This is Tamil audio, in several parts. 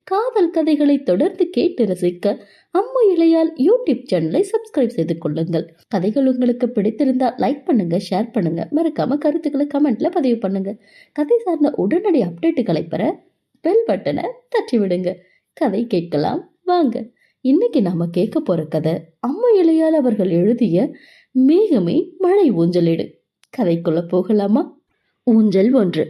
காதல் கதைகளை தொடர்ந்து கேட்டு ரசிக்க அம்மு இளையால் யூடியூப் சேனலை சப்ஸ்கிரைப் செய்து கொள்ளுங்கள். கதைகள் உங்களுக்கு பிடித்திருந்தால் லைக் பண்ணுங்க, ஷேர் பண்ணுங்க, மறக்காம கருத்துக்களை கமெண்ட்ல பதிவு பண்ணுங்க. கதை சார்ந்த உடனடி அப்டேட்டுகளை பெற பெல் பட்டனை தட்டி விடுங்க. கதை கேட்கலாம் வாங்க. இன்னைக்கு நாம கேட்க போற கதை அம்மு இளையால் அவர்கள் எழுதிய மேகமே மழை ஊஞ்சலிடு. கதைக்குள்ள போகலாமா? ஊஞ்சல் 1.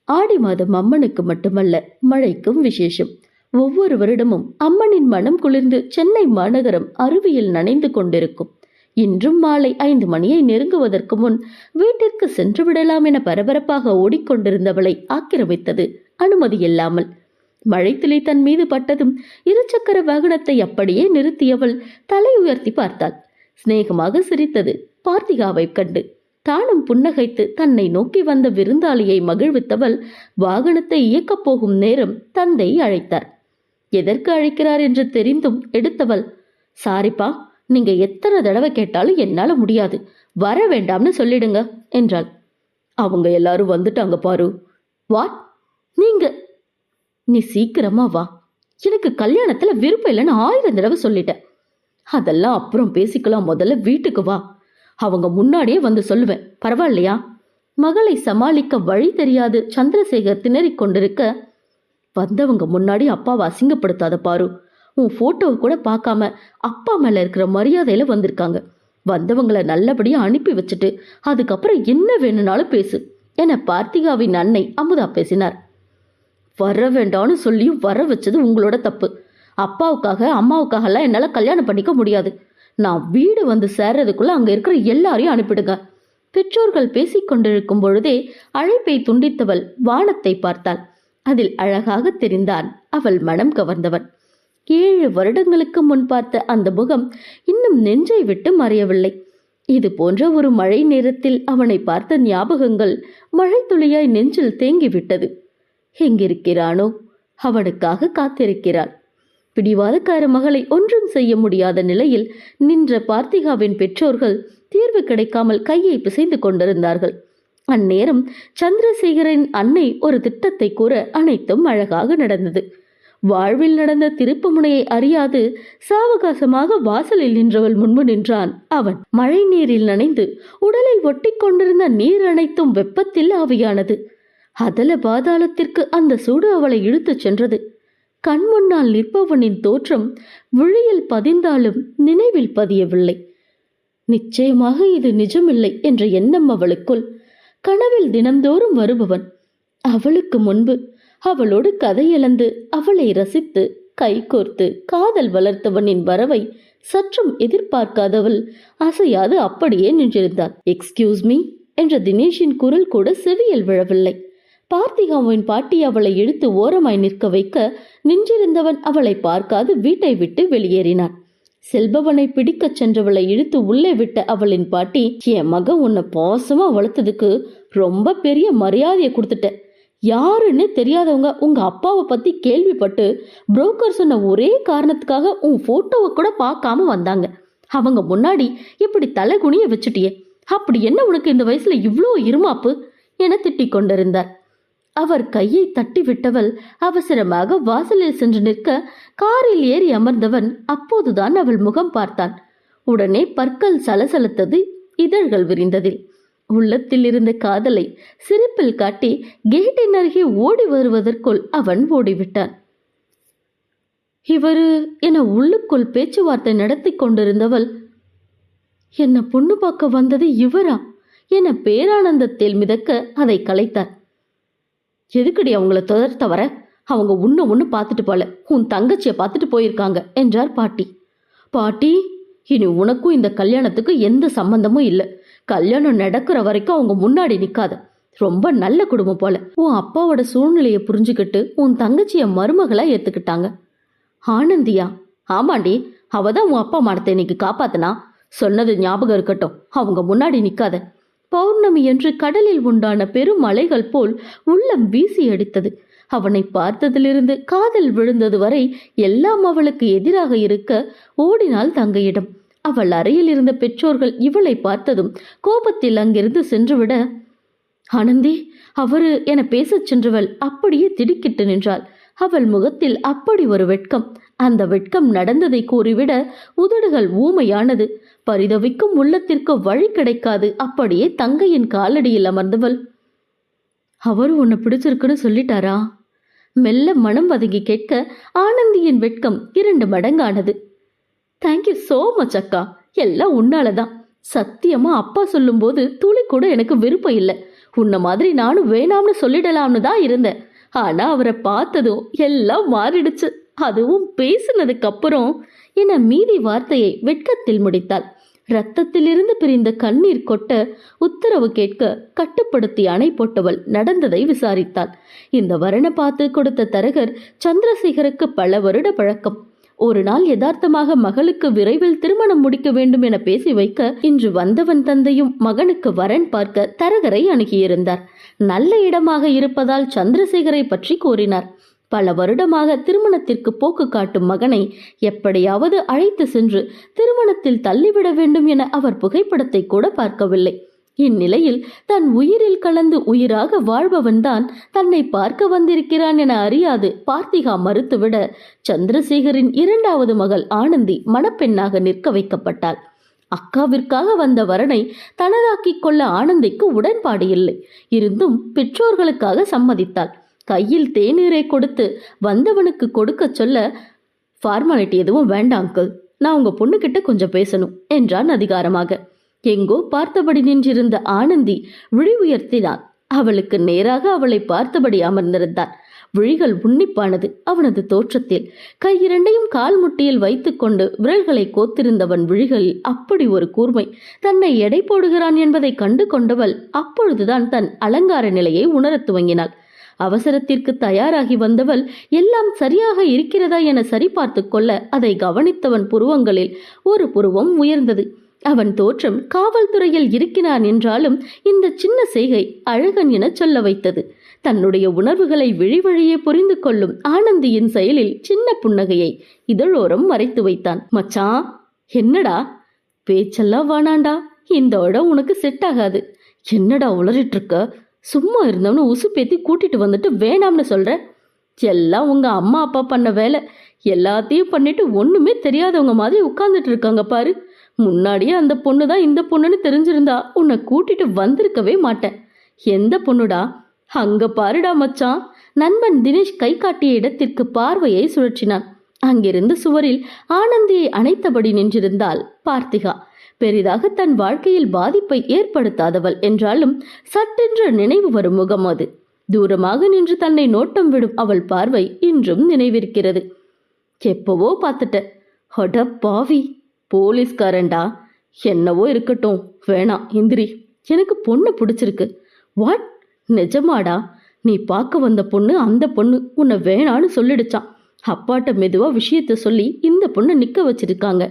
ஆடி மாதம் அம்மனுக்கு மட்டுமல்ல, மழைக்கும் விசேஷம். ஒவ்வொரு வருடமும் அம்மனின் மனம் குளிர்ந்து சென்னை மாநகரம் அருவியில் நனைந்து கொண்டிருக்கும். இன்றும் மாலை 5 மணியை நெருங்குவதற்கு முன் வீட்டிற்கு சென்று விடலாம் என பரபரப்பாக ஓடிக்கொண்டிருந்தவளை ஆக்கிரமித்தது அனுமதி இல்லாமல். மழைத்துளி தன் மீது பட்டதும் இருசக்கர வாகனத்தை அப்படியே நிறுத்தியவள் தலை உயர்த்தி பார்த்தாள். சிநேகமாக சிரித்தது பார்த்திகாவை கண்டு. தானும் புன்னகைத்து தன்னை நோக்கி வந்த விருந்தாளியை மகிழ்வித்தவள் வாகனத்தை இயக்கப் போகும் நேரம் தந்தை அழைத்தார். எதற்கு அழைக்கிறார் என்று தெரிந்தும் எடுத்தவள், சாரிப்பா, நீங்க எத்தனை தடவை கேட்டாலும் என்னால முடியாது, வர வேண்டாம்னு சொல்லிடுங்க என்றாள். அவங்க எல்லாரும் வந்துட்டாங்க பாரு. வாட்? நீங்க? நீ சீக்கிரமா வா, எனக்கு கல்யாணத்துல விருப்பம் இல்லைன்னு 1000 தடவை சொல்லிட்டேன். அதெல்லாம் அப்புறம் பேசிக்கலாம், முதல்ல வீட்டுக்கு வா. அவங்க முன்னாடியே வந்து சொல்லுவேன், பரவாயில்லையா? மகளை சமாளிக்க வழி தெரியாது சந்திரசேகர் திணறிக் கொண்டிருக்க, வந்தவங்க முன்னாடி அப்பாவை அசிங்கப்படுத்தாத பாரு. உன் போட்டோவை கூட பார்க்காம அப்பா மேல இருக்கிற மரியாதையில வந்திருக்காங்க. வந்தவங்களை நல்லபடியா அனுப்பி வச்சுட்டு அதுக்கப்புறம் என்ன வேணும்னாலும் பேசு என பார்த்திகாவின் அன்னை அமுதா பேசினார். வர வேண்டான்னு சொல்லியும் வர வச்சது உங்களோட தப்பு. அப்பாவுக்காக அம்மாவுக்காக எல்லாம் என்னால கல்யாணம் பண்ணிக்க முடியாது. நான் வீடு வந்து சேர்றதுக்குள்ள அங்க இருக்கிற எல்லாரையும் அனுப்பிடுங்க. பெற்றோர்கள் பேசிக்கொண்டிருக்கும் பொழுதே அழைப்பை துண்டித்தவள் வானத்தை பார்த்தாள். அதில் அழகாக தெரிந்தான் அவள் மனம் கவர்ந்தவன். 7 வருடங்களுக்கு முன் பார்த்த அந்த முகம் இன்னும் நெஞ்சை விட்டு மறையவில்லை. இது போன்ற ஒரு மழை நேரத்தில் அவனை பார்த்த ஞாபகங்கள் மழை துளியாய் நெஞ்சில் தேங்கிவிட்டது. எங்கிருக்கிறானோ? அவனுக்காக காத்திருக்கிறாள். பிடிவாதக்கார மகளை ஒன்றும் செய்ய முடியாத நிலையில் நின்ற பார்த்திகாவின் பெற்றோர்கள் தீர்வு கிடைக்காமல் கையை பிசைந்து கொண்டிருந்தார்கள். அந்நேரம் சந்திரசேகரின் அன்னை ஒரு திட்டத்தை கூற அனைத்தும் அழகாக நடந்தது. வாழ்வில் நடந்த திருப்பு முனையை அறியாது சாவகாசமாக வாசலில் நின்றவள் முன்பு நின்றான் அவன். மழை நீரில் நனைந்து உடலில் ஒட்டி கொண்டிருந்த நீர் அனைத்தும் வெப்பத்தில் ஆவியானது. அதல பாதாளத்திற்கு அந்த சூடு அவளை இழுத்துச் சென்றது. கண் முன்னால் நிற்பவனின் தோற்றம் விழியில் பதிந்தாலும் நினைவில் பதியவில்லை. நிச்சயமாக இது நிஜமில்லை என்ற எண்ணம் அவளுக்குள். கனவில் தினந்தோறும் வருபவன் அவளுக்கு முன்பு அவளோடு கதையளந்து அவளை ரசித்து கைகோர்த்து காதல் வளர்த்தவனின் வரவை சற்றும் எதிர்பார்க்காதவள் அசையாது அப்படியே நின்றிருந்தாள். எக்ஸ்கியூஸ் மீ என்ற தினேஷின் குரல் கூட செவியில் விழவில்லை. பார்த்திகாவின் பாட்டி அவளை இழுத்து ஓரமாய் நிற்க வைக்க நின்றிருந்தவன் அவளை பார்க்காது வீட்டை விட்டு வெளியேறினான். செல்பவனை பிடிக்கச் சென்றவளை இழுத்து உள்ளே விட்ட அவளின் பாட்டி, என் மகன் உன்னை பாசமா வளர்த்ததுக்கு ரொம்ப பெரிய மரியாதையை கொடுத்துட்ட. யாருன்னு தெரியாதவங்க உங்க அப்பாவை பத்தி கேள்விப்பட்டு புரோக்கர் சொன்ன ஒரே காரணத்துக்காக உன் போட்டோவை கூட பார்க்காம வந்தாங்க. அவங்க முன்னாடி இப்படி தலை குனிய வச்சுட்டியே, அப்படி என்ன உனக்கு இந்த வயசுல இவ்வளோ இருமாப்பு என திட்டிக் கொண்டிருந்தார். அவர் கையை தட்டி விட்டவள் அவசரமாக வாசலில் சென்று நிற்க காரில் ஏறி அமர்ந்தவன் அப்போதுதான் அவள் முகம் பார்த்தான். உடனே பற்கள் சலசலத்தது, இதழ்கள் விரிந்ததில். உள்ளத்தில் இருந்த காதலை சிரிப்பில் காட்டி கேட்டின் அருகே ஓடி வருவதற்குள் அவன் ஓடிவிட்டான். இவரு என உள்ளுக்குள் பேச்சுவார்த்தை நடத்தி கொண்டிருந்தவள், என்ன பொண்ணு பார்க்க வந்தது இவரா என பேரானந்தத்தில் மிதக்க அதை கலைத்தார். எதுக்கடி அவங்கள தொடர்த்த வர? அவங்க ஒன்று பார்த்துட்டு போல, உன் தங்கச்சியை பார்த்துட்டு போயிருக்காங்க என்றார் பாட்டி. பாட்டி, இனி உனக்கும் இந்த கல்யாணத்துக்கு எந்த சம்பந்தமும் இல்லை. கல்யாணம் நடக்கிற வரைக்கும் அவங்க முன்னாடி நிற்காத. ரொம்ப நல்ல குடும்பம் போல. உன் அப்பாவோட சூழ்நிலையை புரிஞ்சுக்கிட்டு உன் தங்கச்சிய மருமகளா ஏத்துக்கிட்டாங்க. ஆனந்தியா? ஆமாண்டி, அவதான் உன் அப்பா மானத்தை இன்னைக்கு காப்பாத்தனா. சொன்னது ஞாபகம் இருக்கட்டும், அவங்க முன்னாடி நிற்காத. பௌர்ணமி என்று கடலில் உண்டான பெரும் அலைகள் போல் உள்ளம் வீசி அடித்தது. அவனை பார்த்ததிலிருந்து காதல் விழுந்தது வரை எல்லாம் அவளுக்கு எதிராக இருக்க ஓடினாள் தங்கையிடம். அவள் அறையில் இருந்த பெற்றோர்கள் இவளை பார்த்ததும் கோபத்தில் அங்கிருந்து சென்றுவிட, ஆனந்தி அவரு என பேசச் சென்றவள் அப்படியே திடுக்கிட்டு நின்றாள். அவள் முகத்தில் அப்படி ஒரு வெட்கம். அந்த வெட்கம் நடந்ததை கூறிவிட உதடுகள் ஊமையானது. பரிதவிக்கும் உள்ளத்திற்கு வழி கிடைக்காது. அப்படியே தங்கையின் காலடியில் அமர்ந்தவள், அவரு உன்னை பிடிச்சிருக்குன்னு சொல்லிட்டாரா? மெல்ல மனம் வதங்கி கேட்க ஆனந்தியின் வெட்கம் 2 மடங்கானது. தேங்க்யூ சோ மச் அக்கா, எல்லாம் உன்னாலதான். சத்தியமா அப்பா சொல்லும் போது துளி கூட எனக்கு விருப்பம் இல்லை. உன்ன மாதிரி நானும் வேணாம்னு சொல்லிடலாம்னு தான் இருந்தேன். ஆனா அவரை பார்த்ததும் எல்லாம் மாறிடுச்சு, அதுவும் பேசினதுக்கு அப்புறம் என மீதி வார்த்தையை வெட்கத்தில் முடித்தாள். இரத்தத்திலிருந்து பிரிந்த கண்ணீர் கொட்ட உத்தரவு கேட்க கட்டுப்படுத்தி அணை போட்டவள் நடந்ததை விசாரித்தாள். இந்த வரனை பார்த்து கொடுத்த தரகர் சந்திரசேகருக்கு பல வருட பழக்கம். ஒரு நாள் யதார்த்தமாக மகளுக்கு விரைவில் திருமணம் முடிக்க வேண்டும் என பேசி வைக்க இன்று வந்தவன் தந்தையும் மகனுக்கு வரன் பார்க்க தரகரை அணுகியிருந்தார். நல்ல இடமாக இருப்பதால் சந்திரசேகரை பற்றி கூறினார். பல வருடமாக திருமணத்திற்கு போக்கு காட்டும் மகனை எப்படியாவது அழைத்து சென்று திருமணத்தில் தள்ளிவிட வேண்டும் என அவர் புகைப்படத்தை கூட பார்க்கவில்லை. இந்நிலையில் தன் உயிரில் கலந்து உயிராக வாழ்பவன்தான் தன்னை பார்க்க வந்திருக்கிறான் என அறியாது பார்த்திகா மறுத்துவிட சந்திரசேகரின் 2வது மகள் ஆனந்தி மணப்பெண்ணாக நிற்க வைக்கப்பட்டாள். அக்காவிற்காக வந்த வரனை தனதாக்கிக் கொள்ள ஆனந்திக்கு உடன்பாடு இல்லை. இருந்தும் பெற்றோர்களுக்காக சம்மதித்தாள். கையில் தேநீரை கொடுத்து வந்தவனுக்கு கொடுக்க சொல்ல, ஃபார்மாலிட்டி எதுவும் வேண்டாம் அங்கிள், நான் உங்க பொண்ணுகிட்ட கொஞ்சம் பேசணும் என்றான் அதிகாரமாக. எங்கோ பார்த்தபடி நின்றிருந்த ஆனந்தி விழி உயர்த்தினாள். அவளுக்கு நேராக அவளை பார்த்தபடி அமர்ந்திருந்தாள். விழிகள் உன்னிப்பானது அவனது தோற்றத்தில். கை 2ஐயும் கால் முட்டியில் வைத்துக்கொண்டு விரல்களை கோத்திருந்தவன் விழிகளில் அப்படி ஒரு கூர்மை. தன்னை எடை போடுகிறான் என்பதை கண்டு கொண்டவள் அப்பொழுதுதான் தன் அலங்கார நிலையை உணரத் துவங்கினாள். அவசரத்திற்கு தயாராகி வந்தவள் எல்லாம் சரியாக இருக்கிறதா என சரிபார்த்து கொள்ள அதை கவனித்தவன் புருவங்களில் ஒரு புருவம் உயர்ந்தது. அவன் தோற்றம் காவல்துறையில் இருக்கிறான் என்றாலும் இந்த சின்ன செய்கை அழகன் என சொல்ல வைத்தது. தன்னுடைய உணர்வுகளை விழி வழியே புரிந்து கொள்ளும் ஆனந்தியின் செயலில் சின்ன புன்னகையை இதழோரம் மறைத்து வைத்தான். மச்சான், என்னடா பேச்செல்லாம் வானாண்டா, இந்த இடம் உனக்கு செட் ஆகாது. என்னடா உளறிட்டு இருக்க? சும்மா இருந்தவனு உசுப்பேத்தி கூட்டிட்டு வந்துட்டு வேணாம்னு சொல்ற? எல்லாம் உங்க அம்மா அப்பா பண்ண வேலை. எல்லாத்தையும் பண்ணிட்டு ஒண்ணுமே தெரியாதவங்க மாதிரி உட்கார்ந்துட்டு இருக்காங்க பாரு. முன்னாடியே அந்த பொண்ணு தான் இந்த பொண்ணுன்னு தெரிஞ்சிருந்தா உன்னை கூட்டிட்டு வந்திருக்கவே மாட்டேன். எந்த பொண்ணுடா? அங்க பாருடா மச்சான். நண்பன் தினேஷ் கை காட்டிய இடத்திற்கு பார்வையை சுழற்றினான். அங்கிருந்து சுவரில் ஆனந்தியை அணைத்தபடி நின்றிருந்தாள் பார்த்திகா. பெரிதாக தன் வாழ்க்கையில் பாதிப்பை ஏற்படுத்தாதவள் என்றாலும் சட்டென்ற நினைவு வரும் முகம் அது. தூரமாக நின்று தன்னை நோட்டம் விடும் அவள் பார்வை இன்றும் நினைவிருக்கிறது. எப்பவோ பார்த்துட்ட. ஹொட பாவி, போலீஸ்காரன்டா. என்னவோ இருக்கட்டும், வேணாம் இந்திரி, எனக்கு பொண்ணு பிடிச்சிருக்கு. வாட்? நிஜமாடா? நீ பார்க்க வந்த பொண்ணு அந்த பொண்ணு உன்னை வேணான்னு சொல்லிடுச்சான். அப்பாட்ட மெதுவா விஷயத்த சொல்லி இந்த பொண்ணை நிக்க வச்சிருக்காங்க.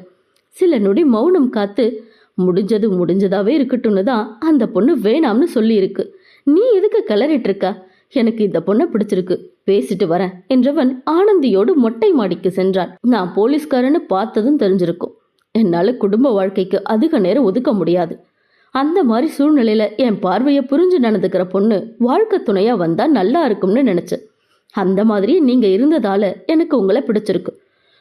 சில நொடி மௌனம் காத்து, முடிஞ்சது முடிஞ்சதாவே இருக்கட்டும்னு தான் அந்த பொண்ணு வேணாம்னு சொல்லி இருக்கு. நீ எதுக்கு கிளறிட்டு இருக்க? எனக்கு இந்த பொண்ணை பிடிச்சிருக்கு, பேசிட்டு வரேன் என்றவன் ஆனந்தியோடு மொட்டை மாடிக்கு சென்றான். நான் போலீஸ்காரன்னு பார்த்ததும் தெரிஞ்சிருக்கும். என்னால குடும்ப வாழ்க்கைக்கு அதிக நேரம் ஒதுக்க முடியாது. அந்த மாதிரி சூழ்நிலையில என் பார்வையை புரிஞ்சு நடந்துக்கிற பொண்ணு வாழ்க்கை துணையா வந்தா நல்லா இருக்கும்னு நினைச்சேன். அந்த மாதிரி நீங்க இருந்ததால எனக்கு உங்களை பிடிச்சிருக்கு.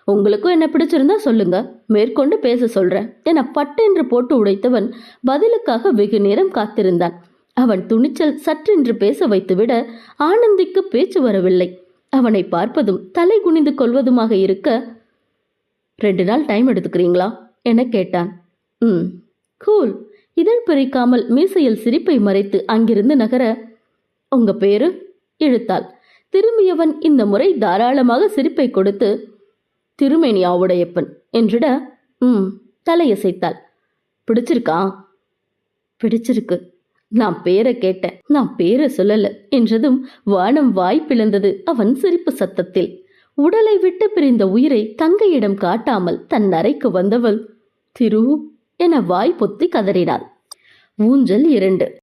உங்களுக்கும் என்ன பிடிச்சிருந்தா சொல்லுங்க, மேற்கொண்டு பேச சொல்றேன் என பட்டென்று போட்டு உடைத்தவன் பதிலுக்காக வெகு நேரம் காத்திருந்தான். அவன் துணிச்சல் சற்றென்று பேச வைத்துவிட ஆனந்திக்கு பேச்சு வரவில்லை. அவனை பார்ப்பதும் தலை குனிந்து கொள்வதுமாக இருக்க, 2 நாள் டைம் எடுத்துக்கிறீங்களா என கேட்டான். கூல். இதழ் பிரிக்காமல் மீசையில் சிரிப்பை மறைத்து அங்கிருந்து நகர, உங்க பேரு இழுத்தாள். திரும்பியவன் இந்த முறை தாராளமாக சிரிப்பை கொடுத்து, திருமேனி ஆவுடையப்பன் என்றிட, தலையசைத்தாள். பிடிச்சிருக்கா? பிடிச்சிருக்கு. நான் பேரை கேட்டேன், நான் பேரை சொல்லல என்றதும் வானம் வாய் பிளந்தது அவன் சிரிப்பு சத்தத்தில். உடலை விட்டு பிரிந்த உயிரை தங்கையிடம் காட்டாமல் தன் அறைக்கு வந்தவள் திரு என வாய் பொத்தி கதறினாள். ஊஞ்சல் 2.